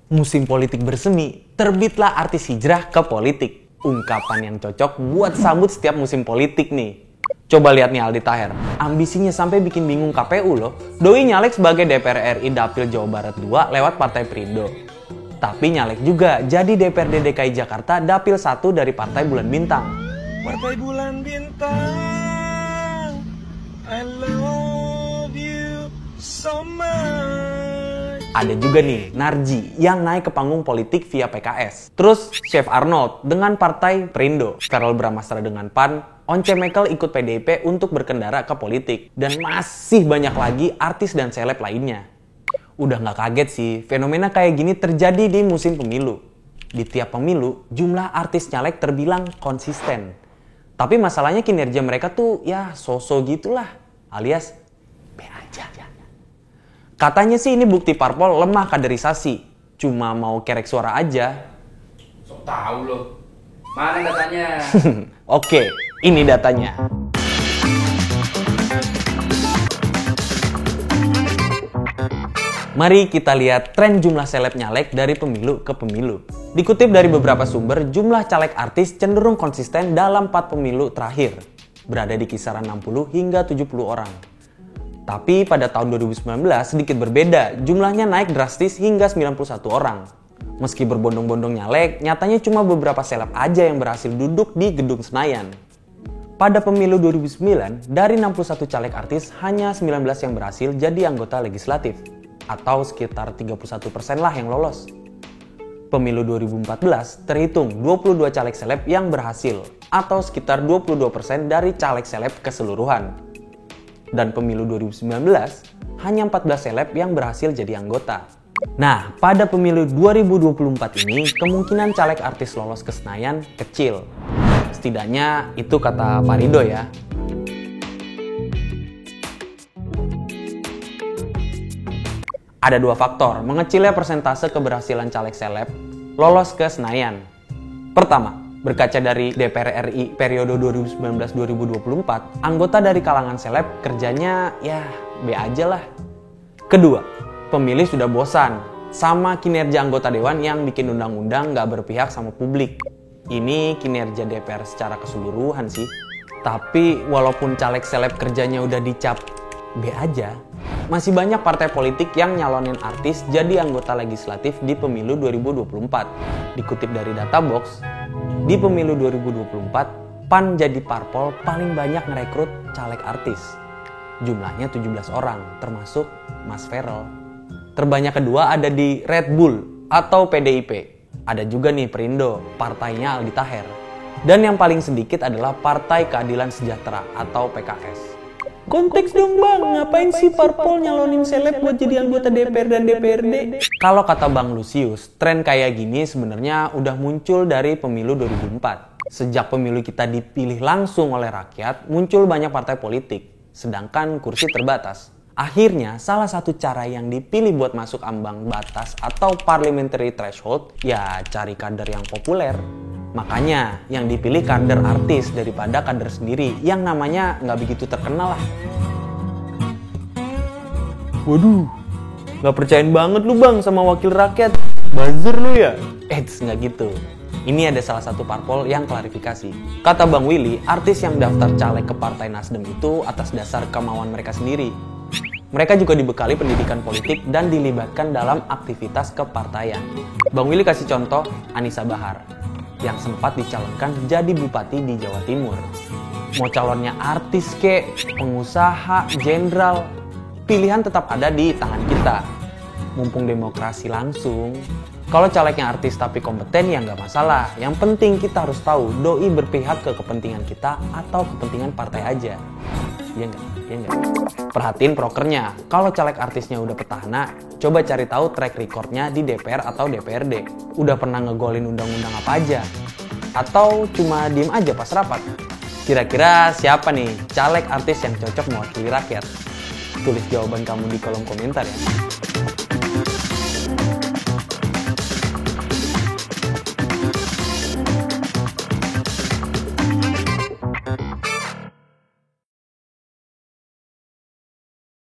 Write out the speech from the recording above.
Musim politik bersemi, terbitlah artis hijrah ke politik. Ungkapan yang cocok buat sambut setiap musim politik nih. Coba lihat nih Aldi Taher, ambisinya sampai bikin bingung KPU loh. Doi nyalek sebagai DPR RI Dapil Jawa Barat 2 lewat Partai Perindo. Tapi nyalek juga jadi DPRD DKI Jakarta Dapil 1 dari Partai Bulan Bintang. Partai Bulan Bintang, I love you so much. Ada juga nih Narji yang naik ke panggung politik via PKS. Terus Chef Arnold dengan Partai Perindo. Verrel Bramastera dengan PAN. Once Mekel ikut PDIP untuk berkendara ke politik. Dan masih banyak lagi artis dan seleb lainnya. Udah nggak kaget sih, fenomena kayak gini terjadi di musim pemilu. Di tiap pemilu, jumlah artis nyalek terbilang konsisten. Tapi masalahnya kinerja mereka tuh ya so-so gitulah, alias B aja. Katanya sih ini bukti parpol lemah kaderisasi. Cuma mau kerek suara aja. Sok tahu loh. Mana datanya? Oke, ini datanya. Mari kita lihat tren jumlah seleb nyalek dari pemilu ke pemilu. Dikutip dari beberapa sumber, jumlah caleg artis cenderung konsisten dalam 4 pemilu terakhir. Berada di kisaran 60 hingga 70 orang. Tapi pada tahun 2019 sedikit berbeda, jumlahnya naik drastis hingga 91 orang. Meski berbondong-bondong nyalek, nyatanya cuma beberapa seleb aja yang berhasil duduk di Gedung Senayan. Pada pemilu 2009, dari 61 caleg artis, hanya 19 yang berhasil jadi anggota legislatif. Atau sekitar 31% lah yang lolos. Pemilu 2014 terhitung 22 caleg seleb yang berhasil, atau sekitar 22% dari caleg seleb keseluruhan. Dan pemilu 2019 hanya 14 seleb yang berhasil jadi anggota. Nah, pada pemilu 2024 ini kemungkinan caleg artis lolos ke Senayan kecil. Setidaknya itu kata Farido ya. Ada dua faktor mengecilnya persentase keberhasilan caleg seleb lolos ke Senayan. Pertama, berkaca dari DPR RI periode 2019-2024, anggota dari kalangan seleb kerjanya ya B aja lah. Kedua, pemilih sudah bosan sama kinerja anggota dewan yang bikin undang-undang gak berpihak sama publik. Ini kinerja DPR secara keseluruhan sih. Tapi walaupun caleg seleb kerjanya udah dicap B aja, masih banyak partai politik yang nyalonin artis jadi anggota legislatif di pemilu 2024. Dikutip dari Databox, di pemilu 2024, PAN jadi parpol paling banyak ngerekrut caleg artis. Jumlahnya 17 orang, termasuk Mas Verrel. Terbanyak kedua ada di Red Bull atau PDIP. Ada juga nih Perindo, partainya Aldi Taher. Dan yang paling sedikit adalah Partai Keadilan Sejahtera atau PKS. Konteks dong bang, ngapain sih parpol nyalonin seleb buat jadi anggota DPR dan DPRD? Kalau kata Bang Lusius, tren kayak gini sebenarnya udah muncul dari pemilu 2004. Sejak pemilu kita dipilih langsung oleh rakyat, muncul banyak partai politik, sedangkan kursi terbatas. Akhirnya, salah satu cara yang dipilih buat masuk ambang batas atau parliamentary threshold, ya cari kader yang populer. Makanya yang dipilih kader artis daripada kader sendiri yang namanya nggak begitu terkenal lah. Waduh, nggak percayain banget lu bang sama wakil rakyat. Buzzer lu ya? Nggak gitu. Ini ada salah satu parpol yang klarifikasi. Kata Bang Willy, artis yang daftar caleg ke Partai Nasdem itu atas dasar kemauan mereka sendiri. Mereka juga dibekali pendidikan politik dan dilibatkan dalam aktivitas kepartaian. Bang Willy kasih contoh Anissa Bahar yang sempat dicalonkan jadi bupati di Jawa Timur. Mau calonnya artis kek, pengusaha, jenderal, pilihan tetap ada di tangan kita. Mumpung demokrasi langsung, kalau calegnya artis tapi kompeten ya nggak masalah. Yang penting kita harus tahu doi berpihak ke kepentingan kita atau kepentingan partai aja. Iya nggak? Iya nggak? Perhatiin prokernya. Kalau caleg artisnya udah petahana, coba cari tahu track recordnya di DPR atau DPRD. Udah pernah ngegolin undang-undang apa aja? Atau cuma diem aja pas rapat? Kira-kira siapa nih caleg artis yang cocok mewakili rakyat? Tulis jawaban kamu di kolom komentar ya.